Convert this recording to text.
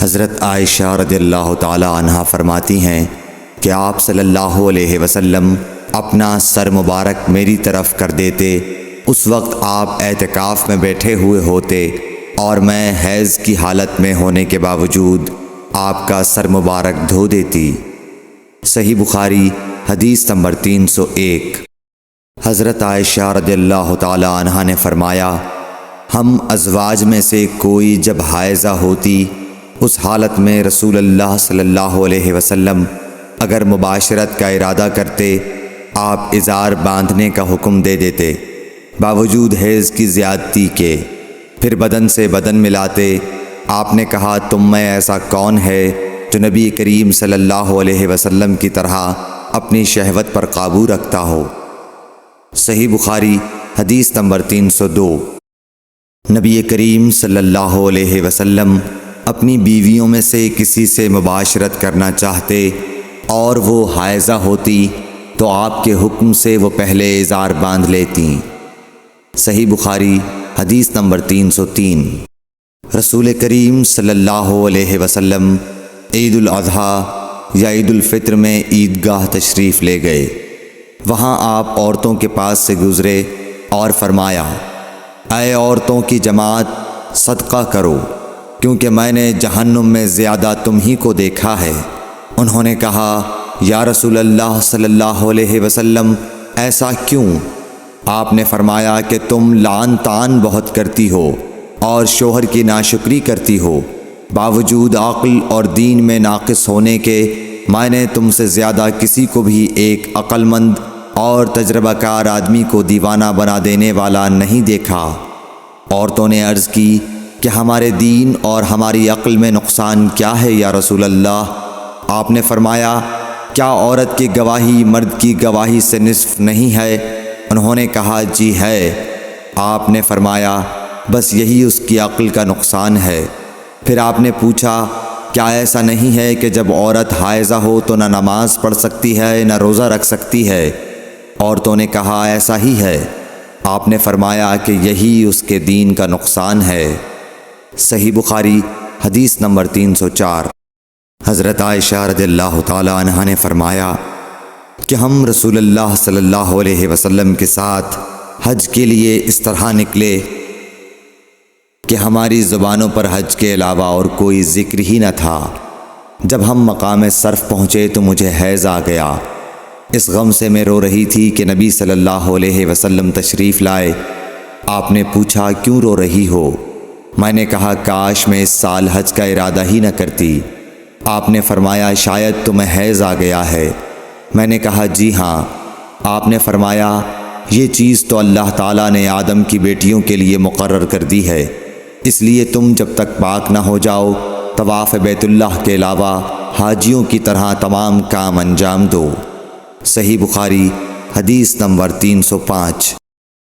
حضرت عائشہ رضی اللہ تعالی عنہا فرماتی ہیں کہ آپ صلی اللہ علیہ وسلم اپنا سر مبارک میری طرف کر دیتے، اس وقت آپ اعتکاف میں بیٹھے ہوئے ہوتے اور میں حیض کی حالت میں ہونے کے باوجود آپ کا سر مبارک دھو دیتی۔ صحیح بخاری حدیث نمبر 301۔ حضرت عائشہ رضی اللہ تعالی عنہا نے فرمایا، ہم ازواج میں سے کوئی جب حائضہ ہوتی اس حالت میں رسول اللہ صلی اللہ علیہ وسلم اگر مباشرت کا ارادہ کرتے آپ ازار باندھنے کا حکم دے دیتے باوجود حیض کی زیادتی کے، پھر بدن سے بدن ملاتے۔ آپ نے کہا، تم میں ایسا کون ہے جو نبی کریم صلی اللہ علیہ وسلم کی طرح اپنی شہوت پر قابو رکھتا ہو؟ صحیح بخاری حدیث نمبر 302۔ نبی کریم صلی اللہ علیہ وسلم اپنی بیویوں میں سے کسی سے مباشرت کرنا چاہتے اور وہ حائضہ ہوتی تو آپ کے حکم سے وہ پہلے ازار باندھ لیتیں۔ صحیح بخاری حدیث نمبر 303۔ رسول کریم صلی اللہ علیہ وسلم عید الاضحیٰ یا عید الفطر میں عیدگاہ تشریف لے گئے۔ وہاں آپ عورتوں کے پاس سے گزرے اور فرمایا، اے عورتوں کی جماعت، صدقہ کرو، کیونکہ میں نے جہنم میں زیادہ تم ہی کو دیکھا ہے۔ انہوں نے کہا، یا رسول اللہ صلی اللہ علیہ وسلم، ایسا کیوں؟ آپ نے فرمایا کہ تم لعن طعن بہت کرتی ہو اور شوہر کی ناشکری کرتی ہو، باوجود عقل اور دین میں ناقص ہونے کے میں نے تم سے زیادہ کسی کو بھی ایک عقل مند اور تجربہ کار آدمی کو دیوانہ بنا دینے والا نہیں دیکھا۔ عورتوں نے عرض کی کہ ہمارے دین اور ہماری عقل میں نقصان کیا ہے یا رسول اللہ؟ آپ نے فرمایا، کیا عورت کی گواہی مرد کی گواہی سے نصف نہیں ہے؟ انہوں نے کہا، جی ہے۔ آپ نے فرمایا، بس یہی اس کی عقل کا نقصان ہے۔ پھر آپ نے پوچھا، کیا ایسا نہیں ہے کہ جب عورت حائضہ ہو تو نہ نماز پڑھ سکتی ہے نہ روزہ رکھ سکتی ہے؟ عورتوں نے کہا، ایسا ہی ہے۔ آپ نے فرمایا کہ یہی اس کے دین کا نقصان ہے۔ صحیح بخاری حدیث نمبر 304۔ حضرت عائشہ رضی اللہ تعالی عنہا نے فرمایا کہ ہم رسول اللہ صلی اللہ علیہ وسلم کے ساتھ حج کے لیے اس طرح نکلے کہ ہماری زبانوں پر حج کے علاوہ اور کوئی ذکر ہی نہ تھا۔ جب ہم مقام صرف پہنچے تو مجھے حیض آ گیا۔ اس غم سے میں رو رہی تھی کہ نبی صلی اللہ علیہ وسلم تشریف لائے۔ آپ نے پوچھا، کیوں رو رہی ہو؟ میں نے کہا، کاش میں اس سال حج کا ارادہ ہی نہ کرتی۔ آپ نے فرمایا، شاید تمہیں حیض آ گیا ہے۔ میں نے کہا، جی ہاں۔ آپ نے فرمایا، یہ چیز تو اللہ تعالیٰ نے آدم کی بیٹیوں کے لیے مقرر کر دی ہے، اس لیے تم جب تک پاک نہ ہو جاؤ طواف بیت اللہ کے علاوہ حاجیوں کی طرح تمام کام انجام دو۔ صحیح بخاری حدیث نمبر 305۔